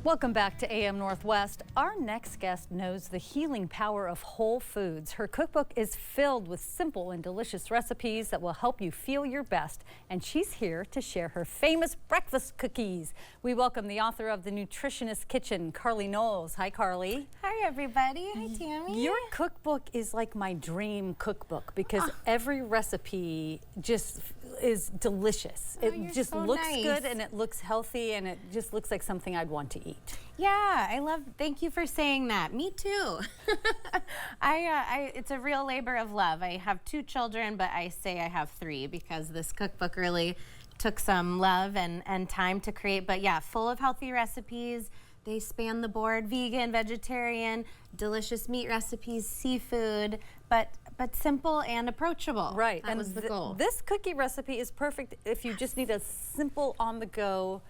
Welcome back to AM Northwest. Our next guest knows the healing power of whole foods. Her cookbook is filled with simple and delicious recipes that will help you feel your best. And she's here to share her famous breakfast cookies. We welcome the author of The Nutritionist Kitchen, Carly Knowles. Hi, Carly. Hi, everybody. Hi, Tammy. Your cookbook is like my dream cookbook because every recipe just is delicious. It just looks good and it looks healthy and it just looks like something I'd want to eat. Yeah, thank you for saying that. Me too. It's a real labor of love. I have 2 children, but I say I have 3 because this cookbook really took some love and time to create. But yeah, full of healthy recipes. They span the board: vegan, vegetarian, delicious meat recipes, seafood, but simple and approachable. Right. That was the goal. This cookie recipe is perfect if you just need a simple on-the-go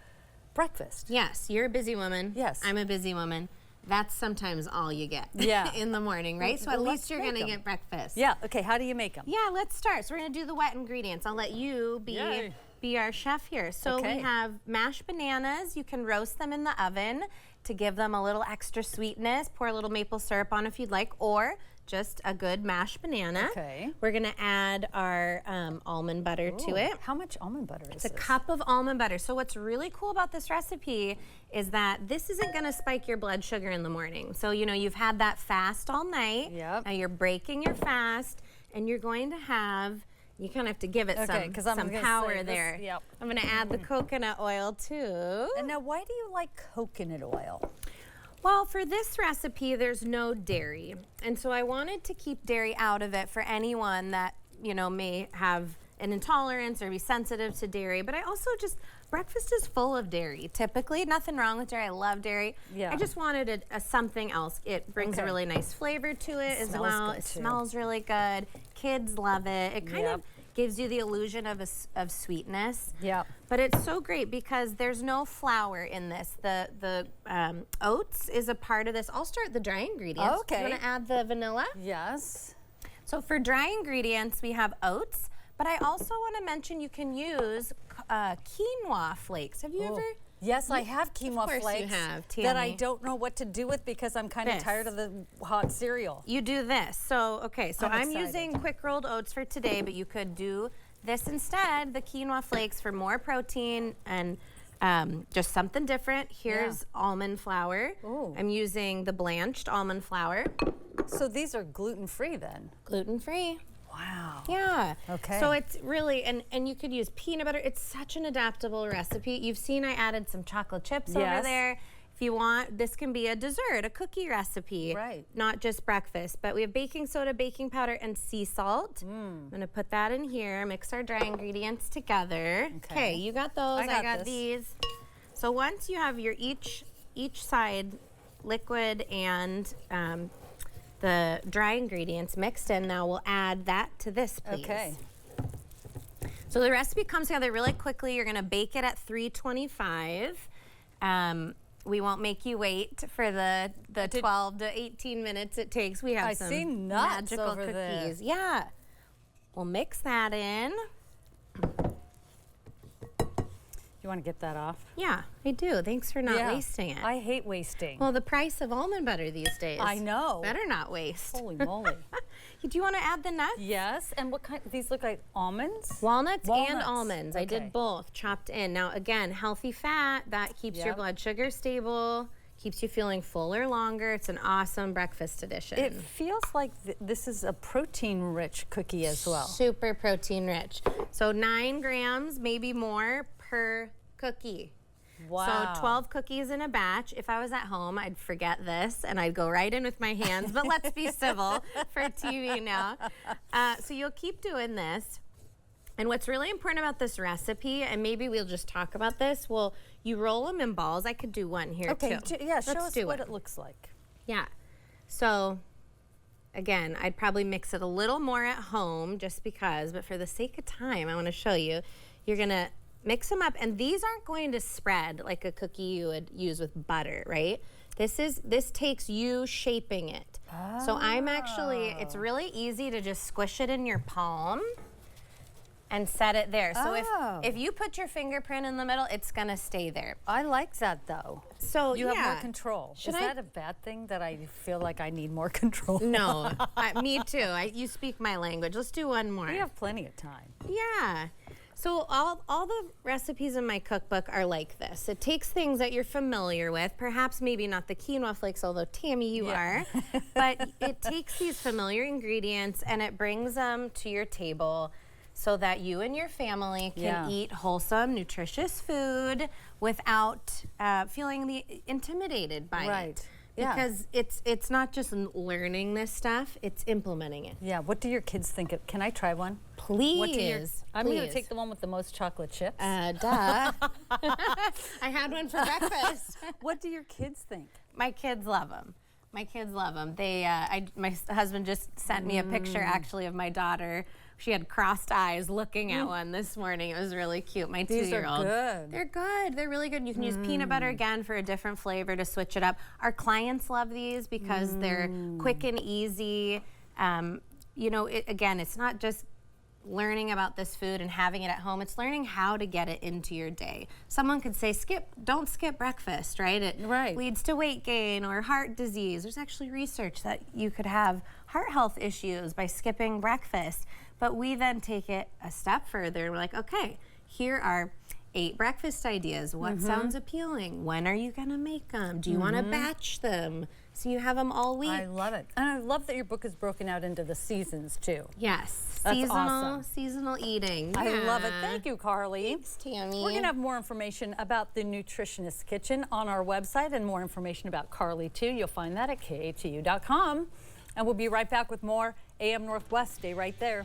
breakfast. Yes, you're a busy woman. Yes. I'm a busy woman. That's sometimes all you get in the morning, right? So Well, at least you're going to get breakfast. Yeah. Okay. How do you make them? Yeah, let's start. So we're going to do the wet ingredients. I'll let you be our chef here. So we have mashed bananas. You can roast them in the oven to give them a little extra sweetness. Pour a little maple syrup on if you'd like, or just a good mashed banana. Okay. We're going to add our almond butter to it. How much almond butter is It's a cup of almond butter. So what's really cool about this recipe is that this isn't going to spike your blood sugar in the morning. So, you know, you've had that fast all night. Yep. Now you're breaking your fast, and you're going to have, you kind of have to give it some power there. Yep. I'm going to add the coconut oil too. And now, why do you like coconut oil? Well, for this recipe, there's no dairy. And so I wanted to keep dairy out of it for anyone that, you know, may have an intolerance or be sensitive to dairy. But I also breakfast is full of dairy. Typically, nothing wrong with dairy. I love dairy. Yeah. I just wanted a something else. It brings a really nice flavor to it as well. It smells really good. Kids love it. It kind of gives you the illusion of sweetness. Yeah. But it's so great because there's no flour in this. The oats is a part of this. I'll start the dry ingredients. Okay. You want to add the vanilla? Yes. So for dry ingredients, we have oats, but I also want to mention you can use quinoa flakes. Have you ever? Yes, I have quinoa flakes you have, that I don't know what to do with because I'm kind of tired of the hot cereal. You do this. So, okay, so I'm excited. using quick rolled oats for today, but you could do this instead, the quinoa flakes for more protein and just something different. Here's almond flour. Ooh. I'm using the blanched almond flour. So these are gluten-free then? Gluten-free. Wow. Yeah. Okay. So it's really, and you could use peanut butter. It's such an adaptable recipe. You've seen I added some chocolate chips over there. If you want, this can be a dessert, a cookie recipe. Right. Not just breakfast. But we have baking soda, baking powder, and sea salt. I'm going to put that in here, mix our dry ingredients together. Okay, you got those. I got these. So once you have your each side liquid and the dry ingredients mixed in, now we'll add that to this, please. Okay. So the recipe comes together really quickly. You're going to bake it at 325. We won't make you wait for the 12 to 18 minutes it takes. We have some magical cookies. There. Yeah. We'll mix that in. You want to get that off? Yeah, I do. Thanks for not wasting it. I hate wasting. Well, the price of almond butter these days. I know. Better not waste. Holy moly. Do you want to add the nuts? Yes. And what kind? These look like almonds? Walnuts and almonds. Okay. I did both, chopped in. Now, again, healthy fat, that keeps your blood sugar stable, keeps you feeling fuller longer. It's an awesome breakfast addition. It feels like this is a protein-rich cookie as well. Super protein-rich. So 9 grams, maybe more, per cookie. Wow. So 12 cookies in a batch. If I was at home, I'd forget this and I'd go right in with my hands, but let's be civil for TV now. So you'll keep doing this. And what's really important about this recipe, and maybe we'll just talk about this, well, you roll them in balls. I could do one here too. Yeah, show us what it looks like. Yeah. So again, I'd probably mix it a little more at home just because, but for the sake of time, I want to show you. You're going to mix them up, and these aren't going to spread like a cookie you would use with butter, right? This takes you shaping it. So I'm actually, it's really easy to just squish it in your palm. and set it there. So if you put your fingerprint in the middle, it's gonna stay there. I like that though. So you have more control. Is that a bad thing that I feel like I need more control? No, me too. You speak my language. Let's do one more. We have plenty of time. Yeah. So all the recipes in my cookbook are like this. It takes things that you're familiar with, perhaps maybe not the quinoa flakes, although Tammy, you are, but it takes these familiar ingredients and it brings them to your table so that you and your family can eat wholesome, nutritious food without feeling intimidated by it. Because it's not just learning this stuff, it's implementing it. Yeah, what do your kids think of? Can I try one? Please. I'm going to take the one with the most chocolate chips. Duh. I had one for breakfast. What do your kids think? My kids love them. My kids love them. My husband just sent me a picture actually of my daughter. She had crossed eyes looking at one this morning. It was really cute. My 2-year-old. These are good. They're good. They're really good. You can use peanut butter again for a different flavor to switch it up. Our clients love these because they're quick and easy. You know, again, it's not just learning about this food and having it at home. It's learning how to get it into your day. Someone could say, don't skip breakfast, right? It leads to weight gain or heart disease. There's actually research that you could have heart health issues by skipping breakfast. But we then take it a step further and we're like, okay, here are 8 breakfast ideas. What sounds appealing? When are you gonna make them? Do you wanna batch them so you have them all week? I love it. And I love that your book is broken out into the seasons too. Yes, that's awesome. Seasonal eating. I love it. Thank you, Carly. Thanks, Tammy. We're gonna have more information about the Nutritionist Kitchen on our website and more information about Carly too. You'll find that at KATU.com. And we'll be right back with more AM Northwest. Stay right there.